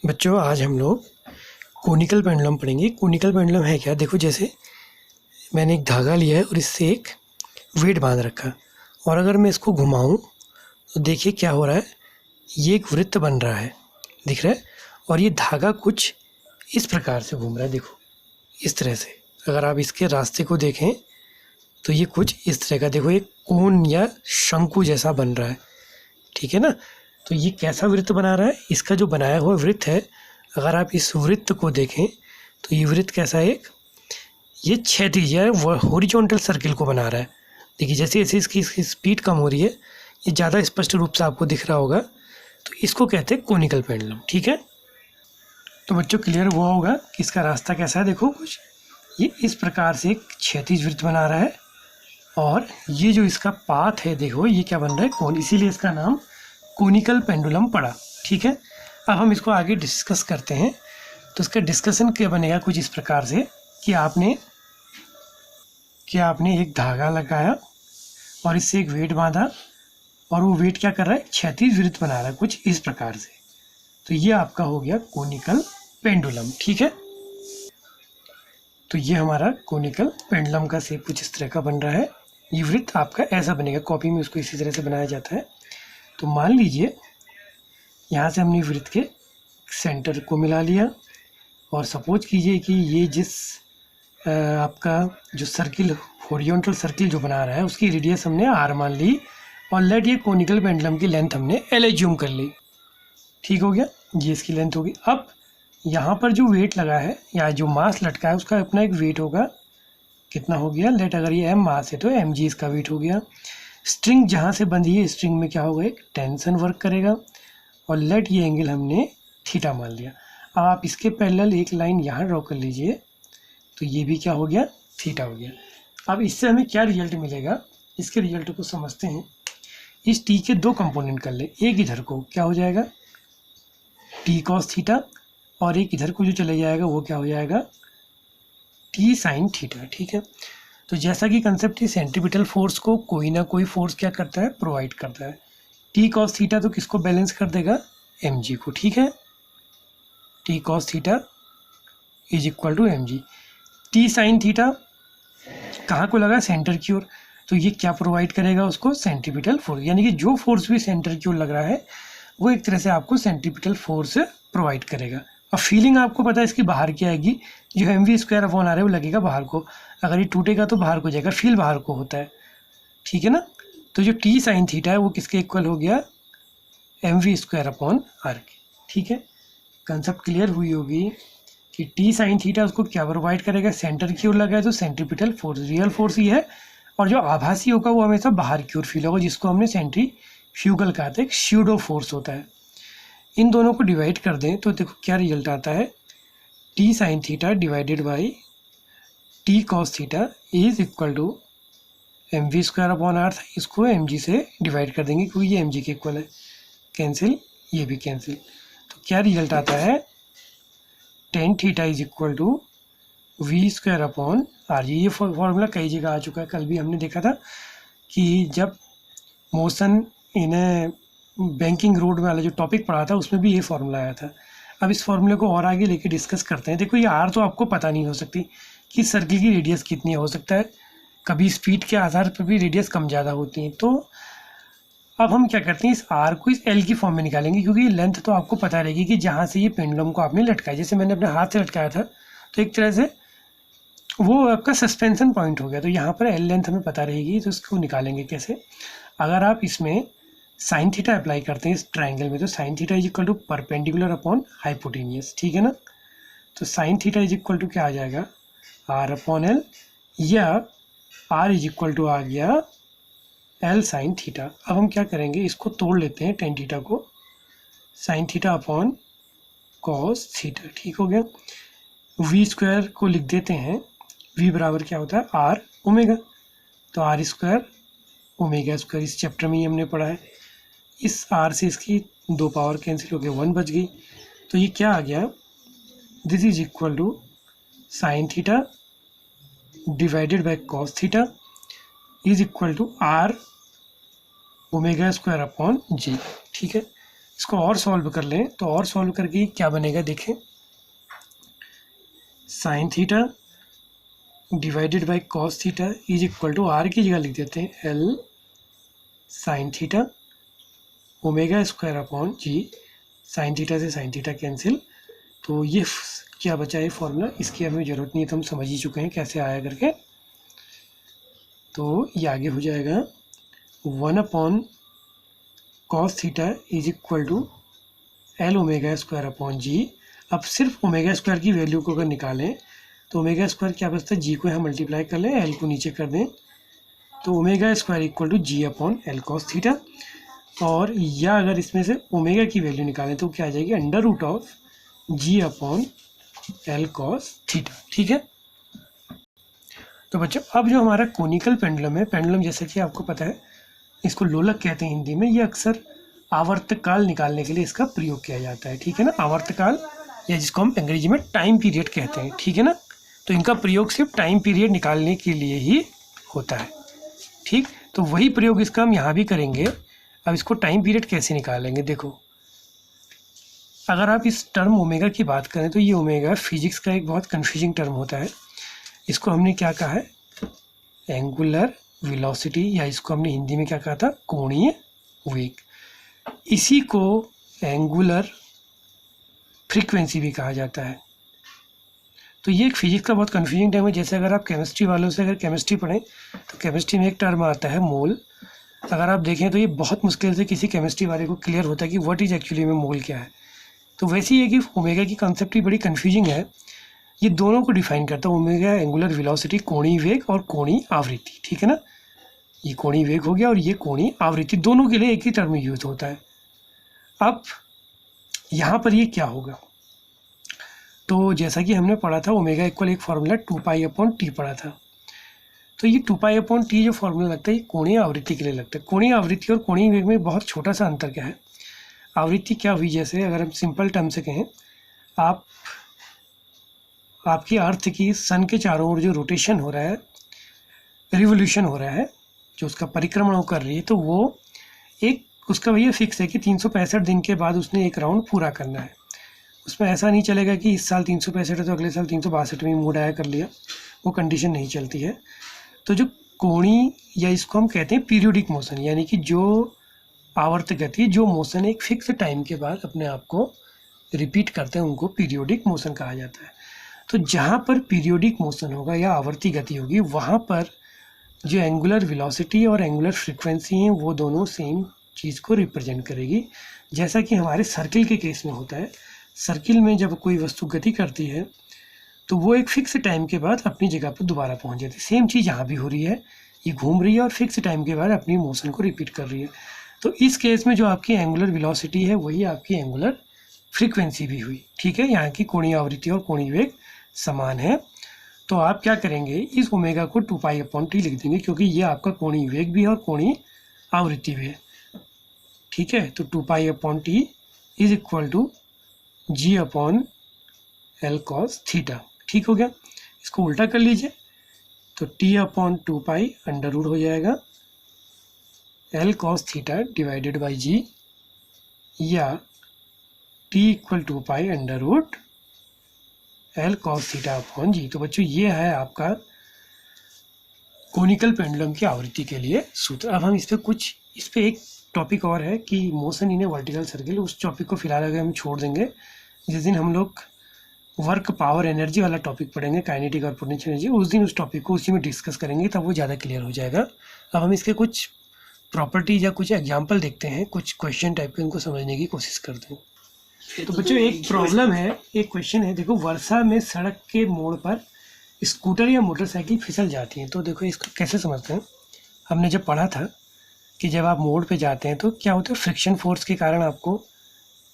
बच्चों आज हम लोग कोनिकल पेंडुलम पढ़ेंगे। कोनिकल पेंडुलम है क्या? देखो, जैसे मैंने एक धागा लिया है और इससे एक वेट बांध रखा, और अगर मैं इसको घुमाऊं तो देखिए क्या हो रहा है। ये एक वृत्त बन रहा है, दिख रहा है, और ये धागा कुछ इस प्रकार से घूम रहा है। देखो इस तरह से, अगर आप इसके रास्ते को देखें तो ये कुछ इस तरह का, देखो, एक कोन या शंकु जैसा बन रहा है। ठीक है ना? तो ये कैसा वृत्त बना रहा है? इसका जो बनाया हुआ वृत्त है, अगर आप इस वृत्त को देखें तो ये वृत्त कैसा है, ये क्षैतिज या हॉरिजॉन्टल सर्किल को बना रहा है। देखिए जैसे जैसे इसकी स्पीड कम हो रही है, ये ज़्यादा स्पष्ट रूप से आपको दिख रहा होगा, तो इसको कहते हैं कोनिकल पेंडुलम। ठीक है, तो बच्चों क्लियर हुआ होगा कि इसका रास्ता कैसा है। देखो कुछ ये इस प्रकार से एक क्षैतिज वृत्त बना रहा है, और ये जो इसका पाथ है, देखो ये क्या बन रहा है, कोन, इसीलिए इसका नाम कोनिकल पेंडुलम पड़ा। ठीक है, अब हम इसको आगे डिस्कस करते हैं। तो इसका डिस्कशन क्या बनेगा कुछ इस प्रकार से कि आपने एक धागा लगाया और इससे एक वेट बांधा, और वो वेट क्या कर रहा है, क्षैतिज वृत्त बना रहा है कुछ इस प्रकार से। तो ये आपका हो गया कोनिकल पेंडुलम। ठीक है, तो ये हमारा कोनिकल पेंडुलम का शेप कुछ इस तरह का बन रहा है। ये वृत्त आपका ऐसा बनेगा, कॉपी में उसको इसी तरह से बनाया जाता है। तो मान लीजिए यहाँ से हमने वृत्त के सेंटर को मिला लिया, और सपोज कीजिए कि ये जिस आपका जो सर्किल, हॉरिजॉन्टल सर्किल जो बना रहा है, उसकी रेडियस हमने r मान ली, और लेट ये कोनिकल पेंडुलम की लेंथ हमने l एज्यूम कर ली। ठीक हो गया, ये इसकी लेंथ होगी। अब यहाँ पर जो वेट लगा है या जो मास लटका है, उसका अपना एक वेट होगा। कितना हो गया, लेट अगर ये m मास है तो mg इसका वेट हो गया। स्ट्रिंग जहाँ से बंधी है, स्ट्रिंग में क्या होगा, एक टेंशन वर्क करेगा, और लेट ये एंगल हमने थीटा मान लिया। अब आप इसके पैरेलल एक लाइन यहाँ ड्रॉ कर लीजिए, तो ये भी क्या हो गया, थीटा हो गया। अब इससे हमें क्या रिजल्ट मिलेगा, इसके रिजल्ट को समझते हैं। इस टी के दो कंपोनेंट कर ले, एक इधर को क्या हो जाएगा टी कॉस थीटा, और एक इधर को जो चले जाएगा वो क्या हो जाएगा टी साइन थीटा। ठीक है, तो जैसा कि कंसेप्ट है, सेंट्रीपिटल फोर्स को कोई ना कोई फोर्स क्या करता है, प्रोवाइड करता है। टी कॉस थीटा तो किसको बैलेंस कर देगा, एम जी को। ठीक है, T cos theta is equal to M G. T sine theta कहाँ को लगा, सेंटर की ओर, तो ये क्या प्रोवाइड करेगा उसको, सेंट्रीपिटल फोर्स। यानी कि जो फोर्स भी सेंटर की ओर लग रहा है, वो एक तरह से आपको सेंट्रीपिटल फोर्स प्रोवाइड करेगा। अब फीलिंग आपको पता है इसकी बाहर की आएगी, जो एम वी स्क्वायर अपॉन आ रहा है वो लगेगा बाहर को, अगर ये टूटेगा तो बाहर को जाएगा, फील बाहर को होता है। ठीक है ना, तो जो टी साइन थीटा है वो किसके इक्वल हो गया, m v square upon r के। ठीक है, कंसेप्ट क्लियर हुई होगी कि टी साइन थीटा उसको क्या प्रोवाइड करेगा, सेंटर की ओर लगा है तो सेंट्रीपिटल फोर्स, रियल फोर्स ही है, और जो आभासी होगा वो हमेशा बाहर की ओर फील होगा, जिसको हमने सेंट्रीफ्यूगल कहा था, एक स्यूडो फोर्स होता है। इन दोनों को डिवाइड कर दें तो देखो क्या रिजल्ट आता है, T sine theta divided by T cos theta is equal to m v square upon r था। इसको एम जी से डिवाइड कर देंगे क्योंकि ये एम जी के इक्वल है, कैंसिल, ये भी कैंसिल। तो क्या रिजल्ट आता है, tan theta is equal to v square upon r g. ये फॉर्मूला कई जगह आ चुका है, कल भी हमने देखा था कि जब मोशन इन बैंकिंग रोड वाला जो टॉपिक पढ़ा था उसमें भी ये फॉर्मूला आया था। अब इस फॉर्मूले को और आगे लेके डिस्कस करते हैं। देखो ये आर तो आपको पता नहीं हो सकती कि सर्किल की रेडियस कितनी हो सकता है, कभी स्पीड के आधार पर भी रेडियस कम ज़्यादा होती है। तो अब हम क्या करते हैं, इस आर को इस एल की फॉर्म में निकालेंगे, क्योंकि ये लेंथ तो आपको पता रहेगी कि जहाँ से ये पेंडुलम को आपने लटकाया, जैसे मैंने अपने हाथ से लटकाया था, तो एक तरह से वो आपका सस्पेंशन पॉइंट हो गया। तो यहाँ पर एल लेंथ हमें पता रहेगी, तो इसको निकालेंगे कैसे। अगर आप इसमें साइन थीटा अप्लाई करते हैं इस ट्राइंगल में, तो sine theta is equal to perpendicular upon hypotenuse. ठीक है ना, तो sine theta is equal to क्या आ जाएगा, आर अपॉन एल, या आर इज इक्वल टू आ गया एल साइन थीटा। अब हम क्या करेंगे, इसको तोड़ लेते हैं, टेन थीटा को, sine theta upon cos theta. ठीक हो गया, वी स्क्वायर को लिख देते हैं, वी बराबर क्या होता है, आर ओमेगा, तो आर स्क्वायर ओमेगा स्क्वायर, इस चैप्टर में ही हमने पढ़ा है। इस आर से इसकी दो पावर कैंसिल हो गया, वन बच गई, तो ये क्या आ गया, this is equal to sine theta divided by cos theta is equal to R omega square upon g. ठीक है, इसको और सॉल्व कर लें तो और सॉल्व करके क्या बनेगा देखें, sine theta divided by cos theta is equal to R की जगह लिख देते हैं L sine theta omega square upon g, sine theta से साइन थीटा कैंसिल, तो ये क्या बचा है फॉर्मूला, इसकी हमें ज़रूरत नहीं है, तो हम समझ ही चुके हैं कैसे आया करके। तो ये आगे हो जाएगा 1 upon cos theta is equal to L omega square upon g. अब सिर्फ ओमेगा स्क्वायर की वैल्यू को अगर निकालें तो ओमेगा स्क्वायर क्या बचता है, जी को यहाँ मल्टीप्लाई कर लें, एल को नीचे कर दें, तो omega square equal to ji upon L cos theta. और या अगर इसमें से ओमेगा की वैल्यू निकालें तो क्या आ जाएगी, under root of g upon L cos theta. ठीक है, तो बच्चों अब जो हमारा कोनिकल पेंडुलम है, पेंडुलम जैसे कि आपको पता है इसको लोलक कहते हैं हिंदी में, ये अक्सर आवर्तकाल निकालने के लिए इसका प्रयोग किया जाता है। ठीक है ना, आवर्तकाल या जिसको हम अंग्रेजी में टाइम पीरियड कहते हैं। ठीक है ना, तो इनका प्रयोग सिर्फ टाइम पीरियड निकालने के लिए ही होता है। ठीक, तो वही प्रयोग इसका हम यहाँ भी करेंगे। अब इसको टाइम पीरियड कैसे निकालेंगे, देखो अगर आप इस टर्म ओमेगा की बात करें तो ये ओमेगा फिजिक्स का एक बहुत कन्फ्यूजिंग टर्म होता है। इसको हमने क्या कहा है, एंगुलर वेलोसिटी, या इसको हमने हिंदी में क्या कहा था, कोणीय वेग। इसी को एंगुलर फ्रीक्वेंसी भी कहा जाता है। तो ये एक फिजिक्स का बहुत कन्फ्यूजिंग टर्म है। जैसे अगर आप केमिस्ट्री वालों से अगर केमिस्ट्री पढ़ें तो केमिस्ट्री में एक टर्म आता है मोल। अगर आप देखें तो ये बहुत मुश्किल से किसी केमिस्ट्री वाले को क्लियर होता है कि व्हाट इज एक्चुअली में मोल क्या है। तो वैसे ही है कि ओमेगा की कॉन्सेप्ट ही बड़ी कन्फ्यूजिंग है। ये दोनों को डिफाइन करता है, ओमेगा एंगुलर वेलोसिटी, कोणीय वेग और कोणीय आवृत्ति। ठीक है ना, ये कोणीय वेग हो गया और ये कोणीय आवृत्ति, दोनों के लिए एक ही टर्म यूज होता है। अब यहाँ पर ये क्या होगा, तो जैसा कि हमने पढ़ा था ओमेगा इक्वल एक फार्मूला 2 पाई अपॉन टी पढ़ा था। तो ये 2 पाई अपॉन टी जो फार्मूला लगता है ये कोणीय आवृत्ति के लिए लगता है। कोणीय आवृत्ति और कोणीय वेग में बहुत छोटा सा अंतर क्या है, आवृत्ति क्या हुई, जैसे अगर हम सिंपल टर्म से कहें, आपकी अर्थ की सन के चारों ओर जो रोटेशन हो रहा है, रिवोल्यूशन हो रहा है, जो उसका परिक्रमण वो कर रही है, तो वो एक उसका भैया फिक्स है कि 365 दिन के बाद उसने एक राउंड पूरा करना है। उसमें ऐसा नहीं चलेगा कि इस साल 365 है तो अगले साल 362 में मूड आया कर लिया, वो कंडीशन नहीं चलती है। तो जो कोणीय, या इसको हम कहते हैं पीरियोडिक मोशन, यानी कि जो आवर्त गति, जो मोशन एक फिक्स टाइम के बाद अपने आप को रिपीट करते हैं, उनको पीरियोडिक मोशन कहा जाता है। तो जहाँ पर पीरियोडिक मोशन होगा या आवर्ती गति होगी, वहाँ पर जो एंगुलर वेलोसिटी और एंगुलर फ्रीक्वेंसी हैं वो दोनों सेम चीज़ को रिप्रेजेंट करेगी। जैसा कि हमारे सर्किल के केस में होता है, सर्किल में जब कोई वस्तु गति करती है तो वो एक फिक्स टाइम के बाद अपनी जगह पर दोबारा पहुंच जाती है। सेम चीज़ यहाँ भी हो रही है, ये घूम रही है और फिक्स टाइम के बाद अपनी मोशन को रिपीट कर रही है। तो इस केस में जो आपकी एंगुलर वेलोसिटी है वही आपकी एंगुलर फ्रीक्वेंसी भी हुई। ठीक है, यहाँ की कोणीय आवृत्ति और कोणीय वेग समान है। तो आप क्या करेंगे, इस ओमेगा को 2 पाई अपॉन टी लिख देंगे, क्योंकि ये आपका कोणीय वेग भी है और कोणीय आवृत्ति भी है। ठीक है, तो 2 pi upon T is equal to ji upon L cos theta. ठीक हो गया, इसको उल्टा कर लीजिए तो T upon 2 pi under root हो जाएगा L cos theta divided by G, या T equal 2 pi under root L cos theta upon G. तो बच्चों ये है आपका कोनिकल पेंडुलम की आवृत्ति के लिए सूत्र। अब हम इस पे एक टॉपिक और है कि motion in A vertical circle, उस टॉपिक को फिलहाल अगर हम छोड़ देंगे। जिस दिन हम लोग वर्क पावर एनर्जी वाला टॉपिक पढ़ेंगे, काइनेटिक और पोटेंशियल एनर्जी, उस दिन उस टॉपिक को उसी में डिस्कस करेंगे, तब वो ज़्यादा क्लियर हो जाएगा। अब हम इसके कुछ प्रॉपर्टीज या कुछ एग्जाम्पल देखते हैं, कुछ क्वेश्चन टाइप के, उनको समझने की कोशिश करते हैं। तो बच्चों एक प्रॉब्लम है, एक क्वेश्चन है, देखो वर्षा में सड़क के मोड़ पर स्कूटर या मोटरसाइकिल फिसल जाती हैं। तो देखो इसको कैसे समझते हैं, हमने जब पढ़ा था कि जब आप मोड़ पे जाते हैं तो क्या होता है, फ्रिक्शन फोर्स के कारण, आपको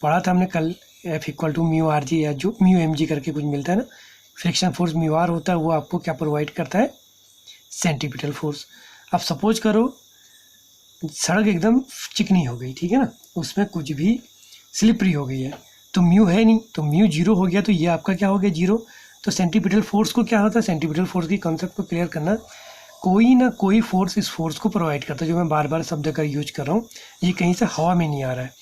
पढ़ा था हमने कल, F equal to mu r g या जो म्यू एम जी करके कुछ मिलता है ना, फ्रिक्शन फोर्स म्यू आर होता है, वो आपको क्या प्रोवाइड करता है, सेंटीपिटल फोर्स। अब सपोज करो सड़क एकदम चिकनी हो गई, ठीक है ना, उसमें कुछ भी स्लिपरी हो गई है, तो म्यू है नहीं, तो म्यू जीरो हो गया, तो ये आपका क्या हो गया, जीरो। तो सेंटीपिटल फोर्स को क्या होता है, सेंटीपिटल फोर्स की कॉन्सेप्ट को क्लियर करना, कोई ना कोई फोर्स इस फोर्स को प्रोवाइड करता है। जो मैं बार बार शब्द का यूज कर रहा हूँ, ये कहीं से हवा में नहीं आ रहा है।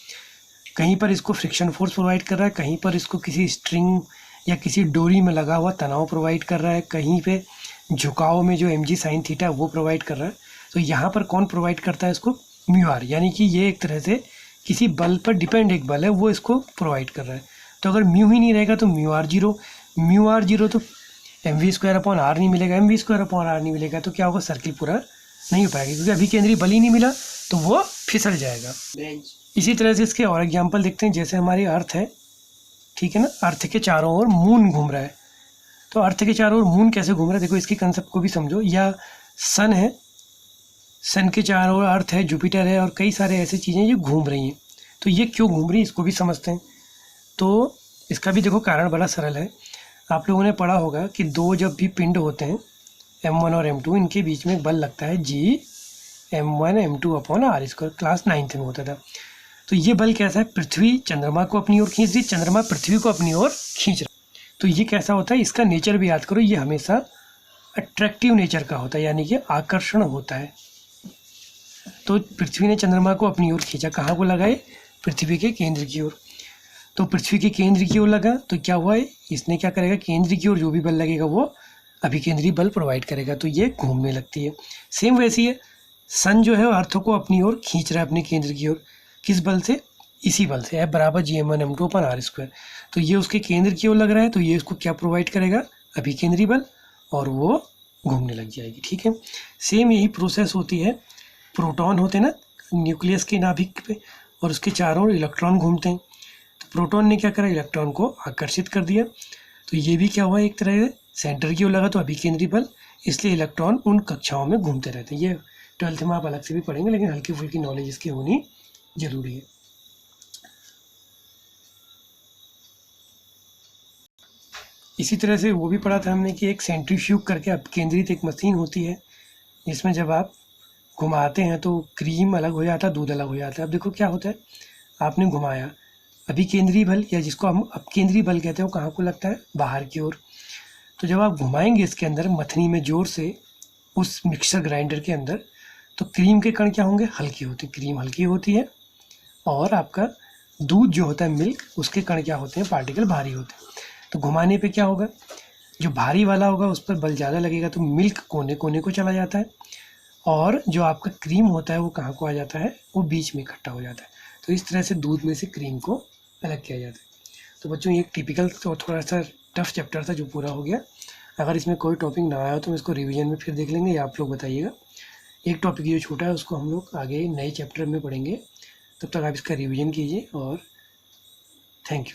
कहीं पर इसको फ्रिक्शन फोर्स प्रोवाइड कर रहा है, कहीं पर इसको किसी स्ट्रिंग या किसी डोरी में लगा हुआ तनाव प्रोवाइड कर रहा है, कहीं पे झुकाव में जो mg sin थीटा वो प्रोवाइड कर रहा है। तो यहाँ पर कौन प्रोवाइड करता है इसको? म्यू आर, यानी कि ये एक तरह से किसी बल पर डिपेंड एक बल है वो इसको प्रोवाइड कर रहा है। तो अगर म्यू ही नहीं रहेगा तो म्यू आर जीरो तो mv² नहीं मिलेगा, mv² नहीं मिलेगा तो क्या होगा? सर्किल पूरा नहीं हो पाएगा, क्योंकि अभी केंद्रीय बल ही नहीं मिला तो वो फिसल जाएगा। इसी तरह से इसके और एग्जाम्पल देखते हैं। जैसे हमारी अर्थ है, ठीक है ना, अर्थ के चारों ओर मून घूम रहा है। तो अर्थ के चारों ओर मून कैसे घूम रहा है, देखो इसके कंसेप्ट को भी समझो। या सन है, सन के चारों ओर अर्थ है, जुपिटर है और कई सारे ऐसी चीज़ें जो घूम रही हैं। तो ये क्यों घूम रही है इसको भी समझते हैं। तो इसका भी देखो कारण बड़ा सरल है। आप लोगों ने पढ़ा होगा कि दो जब भी पिंड होते हैं m1 और m2, इनके बीच में एक बल लगता है G m1 m2/r², class 9th में होता था। तो ये बल कैसा है? पृथ्वी चंद्रमा को अपनी ओर खींच रही, चंद्रमा पृथ्वी को अपनी ओर खींच रहा। तो ये कैसा होता है? इसका नेचर भी याद करो, ये हमेशा अट्रैक्टिव नेचर का होता है, यानी कि आकर्षण होता है। तो पृथ्वी ने चंद्रमा को अपनी ओर खींचा, कहाँ को लगाए? पृथ्वी के केंद्र की ओर। तो पृथ्वी के केंद्र की ओर लगा तो क्या हुआ है? इसने क्या करेगा? केंद्र की ओर जो भी बल लगेगा वो अभिकेंद्री बल प्रोवाइड करेगा, तो ये घूमने लगती है। सेम वैसी है, सन जो है अर्थ को अपनी ओर खींच रहा है अपने केंद्र की ओर, किस बल से? इसी बल से, F = G m1 m2/r²। तो ये उसके केंद्र की ओर लग रहा है, तो ये उसको क्या प्रोवाइड करेगा? अभिकेंद्री बल, और वो घूमने लग जाएगी। ठीक है, सेम यही प्रोसेस होती है। प्रोटॉन होते हैं ना न्यूक्लियस के नाभिक पे, और उसके चारों ओर इलेक्ट्रॉन घूमते हैं। तो प्रोटॉन ने क्या करा? इलेक्ट्रॉन को आकर्षित कर दिया। तो ये भी क्या हुआ? एक तरह से सेंटर की ओर लगा तो अभिकेंद्री बल, इसलिए इलेक्ट्रॉन उन कक्षाओं में घूमते रहते हैं। ये 12th में आप अलग से भी पढ़ेंगे, लेकिन हल्की फुल्की नॉलेज इसकी होनी जरूरी है। इसी तरह से वो भी पढ़ा था हमने कि एक सेंट्रीफ्यूग करके अपकेंद्रित एक मशीन होती है, जिसमें जब आप घुमाते हैं तो क्रीम अलग हो जाता है, दूध अलग हो जाता है। अब देखो क्या होता है, आपने घुमाया, अभिकेंद्री बल या जिसको हम अपकेंद्री बल कहते हैं वो कहाँ को लगता है? बाहर की ओर। तो जब आप घुमाएंगे इसके अंदर मथनी में जोर से उस मिक्सर ग्राइंडर के अंदर, तो क्रीम के कण क्या होंगे? हल्की होती, क्रीम हल्की होती है, और आपका दूध जो होता है मिल्क, उसके कण क्या होते हैं? पार्टिकल भारी होते हैं। तो घुमाने पे क्या होगा? जो भारी वाला होगा उस पर बल ज़्यादा लगेगा, तो मिल्क कोने कोने को चला जाता है, और जो आपका क्रीम होता है वो कहाँ को आ जाता है? वो बीच में इकट्ठा हो जाता है। तो इस तरह से दूध में से क्रीम को अलग किया जाता है। तो बच्चों ये एक टिपिकल और थोड़ा सा टफ चैप्टर था जो पूरा हो गया। अगर इसमें कोई टॉपिक ना आया हो तो हम इसको रिवीजन में फिर देख लेंगे, या आप लोग बताइएगा। एक टॉपिक जो छोटा है उसको हम लोग आगे नए चैप्टर में पढ़ेंगे। तब तक आप इसका रिवीजन कीजिए, और थैंक यू।